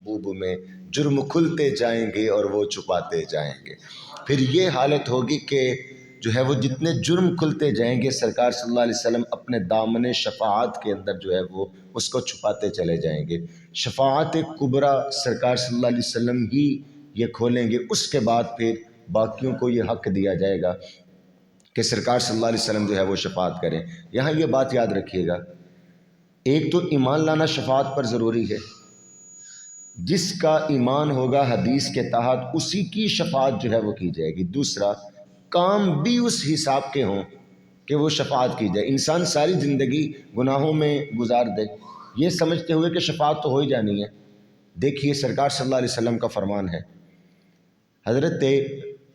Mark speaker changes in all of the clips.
Speaker 1: محبوب میں جرم کھلتے جائیں گے اور وہ چھپاتے جائیں گے۔ پھر یہ حالت ہوگی کہ جو ہے وہ جتنے جرم کھلتے جائیں گے سرکار صلی اللہ علیہ وسلم اپنے دامن شفاعت کے اندر جو ہے وہ اس کو چھپاتے چلے جائیں گے۔ شفاعت کبریٰ سرکار صلی اللہ علیہ وسلم ہی یہ کھولیں گے، اس کے بعد پھر باقیوں کو یہ حق دیا جائے گا کہ سرکار صلی اللہ علیہ وسلم جو ہے وہ شفاعت کریں۔ یہاں یہ بات یاد رکھیے گا، ایک تو ایمان لانا شفاعت پر ضروری ہے، جس کا ایمان ہوگا حدیث کے تحت اسی کی شفاعت جو ہے وہ کی جائے گی۔ دوسرا، کام بھی اس حساب کے ہوں کہ وہ شفاعت کی جائے۔ انسان ساری زندگی گناہوں میں گزار دے یہ سمجھتے ہوئے کہ شفاعت تو ہو ہی جانی ہے۔ دیکھیے سرکار صلی اللہ علیہ وسلم کا فرمان ہے، حضرت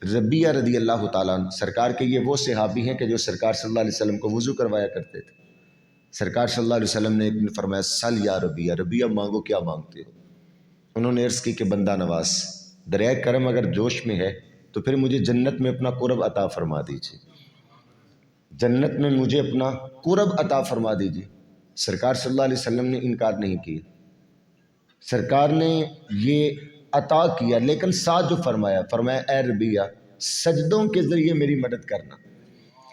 Speaker 1: ربیہ رضی اللہ تعالیٰ عنہ سرکار کے یہ وہ صحابی ہیں کہ جو سرکار صلی اللہ علیہ وسلم کو وضو کروایا کرتے تھے۔ سرکار صلی اللہ علیہ وسلم نے ایک دن فرمایا سل یا ربیہ، ربیہ مانگو کیا مانگتے ہو؟ انہوں نے عرض کی کہ بندہ نواز، دریائے کرم اگر جوش میں ہے تو پھر مجھے جنت میں اپنا قرب عطا فرما دیجیے، جنت میں مجھے اپنا قرب عطا فرما دیجیے۔ سرکار صلی اللہ علیہ وسلم نے انکار نہیں کیا، سرکار نے یہ عطا کیا، لیکن ساتھ جو فرمایا اے ربیہ سجدوں کے ذریعے میری مدد کرنا،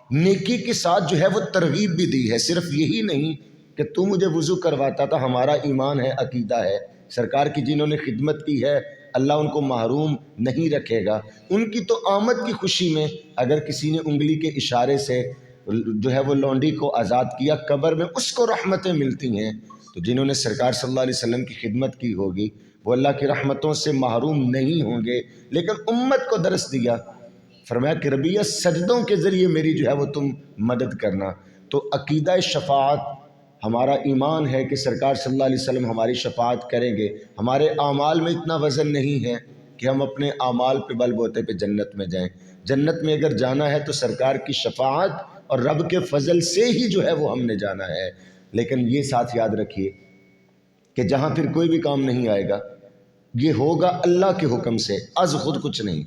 Speaker 1: نیکی کے ساتھ جو ہے وہ ترغیب بھی دی ہے۔ صرف یہی نہیں کہ تو مجھے وضو کرواتا تھا، ہمارا ایمان ہے، عقیدہ ہے سرکار کی جنہوں نے خدمت کی ہے اللہ ان کو محروم نہیں رکھے گا۔ ان کی تو آمد کی خوشی میں اگر کسی نے انگلی کے اشارے سے جو ہے وہ لونڈی کو آزاد کیا قبر میں اس کو رحمتیں ملتی ہیں، تو جنہوں نے سرکار صلی اللہ علیہ وسلم کی خدمت کی ہوگی وہ اللہ کی رحمتوں سے محروم نہیں ہوں گے۔ لیکن امت کو درس دیا، فرمایا کہ ربیہ سجدوں کے ذریعے میری جو ہے وہ تم مدد کرنا۔ تو عقیدہ شفاعت ہمارا ایمان ہے کہ سرکار صلی اللہ علیہ وسلم ہماری شفاعت کریں گے۔ ہمارے اعمال میں اتنا وزن نہیں ہے کہ ہم اپنے اعمال پہ بل بوتے پہ جنت میں جائیں۔ جنت میں اگر جانا ہے تو سرکار کی شفاعت اور رب کے فضل سے ہی جو ہے وہ ہم نے جانا ہے۔ لیکن یہ ساتھ یاد رکھیے کہ جہاں پھر کوئی بھی کام نہیں آئے گا یہ ہوگا اللہ کے حکم سے، از خود کچھ نہیں۔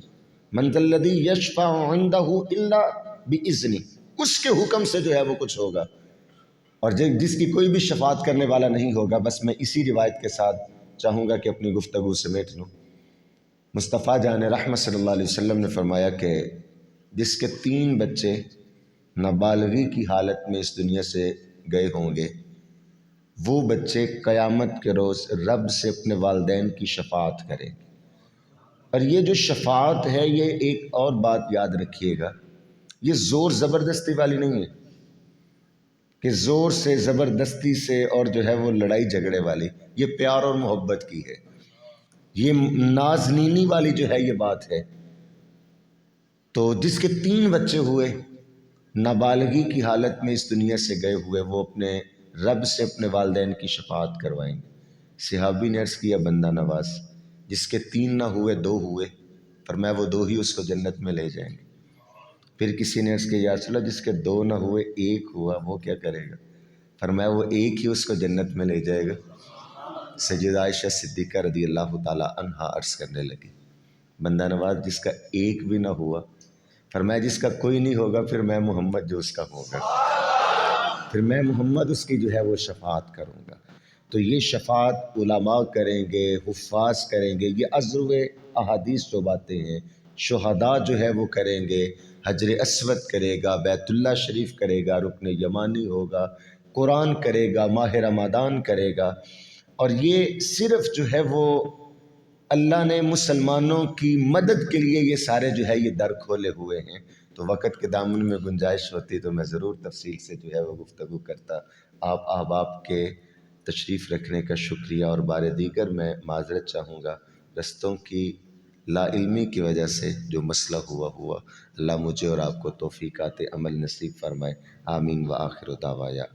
Speaker 1: من ذا الذی یشفع عندہ الا باذنہ، اس کے حکم سے جو ہے وہ کچھ ہوگا، اور جس کی کوئی بھی شفاعت کرنے والا نہیں ہوگا۔ بس میں اسی روایت کے ساتھ چاہوں گا کہ اپنی گفتگو سمیٹ لوں۔ مصطفیٰ جان رحمت صلی اللہ علیہ وسلم نے فرمایا کہ جس کے 3 بچے نابالغی کی حالت میں اس دنیا سے گئے ہوں گے وہ بچے قیامت کے روز رب سے اپنے والدین کی شفاعت کریں گے۔ اور یہ جو شفاعت ہے یہ ایک اور بات یاد رکھیے گا، یہ زور زبردستی والی نہیں ہے کہ زور سے زبردستی سے اور جو ہے وہ لڑائی جھگڑے والی، یہ پیار اور محبت کی ہے، یہ نازنینی والی جو ہے یہ بات ہے۔ تو جس کے 3 بچے ہوئے نابالغی کی حالت میں اس دنیا سے گئے ہوئے وہ اپنے رب سے اپنے والدین کی شفاعت کروائیں گے۔ صحابی نے عرض کیا بندہ نواز، جس کے 3 نہ ہوئے 2 ہوئے، فرمایا وہ 2 ہی اس کو جنت میں لے جائیں گے۔ پھر کسی نے عرض کیا یا رسول اللہ جس کے 2 نہ ہوئے 1 ہوا وہ کیا کرے گا؟ فرمایا وہ 1 ہی اس کو جنت میں لے جائے گا۔ سیدہ عائشہ صدیقہ رضی اللہ تعالی عنہا عرض کرنے لگی بندہ نواز جس کا 1 بھی نہ ہوا، فرمایا جس کا کوئی نہیں ہوگا پھر میں محمد جو اس کا ہوگا، پھر میں محمد اس کی جو ہے وہ شفاعت کروں گا۔ تو یہ شفاعت علماء کریں گے، حفاظ کریں گے، یہ عزو احادیث جو باتیں ہیں، شہداء جو ہے وہ کریں گے، حجر اسود کرے گا، بیت اللہ شریف کرے گا، رکن یمانی ہوگا، قرآن کرے گا، ماہ رمضان کرے گا۔ اور یہ صرف جو ہے وہ اللہ نے مسلمانوں کی مدد کے لیے یہ سارے جو ہے یہ در کھولے ہوئے ہیں۔ تو وقت کے دامن میں گنجائش ہوتی تو میں ضرور تفصیل سے جو ہے وہ گفتگو کرتا۔ آپ احباب کے تشریف رکھنے کا شکریہ، اور بار دیگر میں معذرت چاہوں گا رستوں کی لا علمی کی وجہ سے جو مسئلہ ہوا اللہ مجھے اور آپ کو توفیقات عمل نصیب فرمائے، آمین و آخر دعوایا۔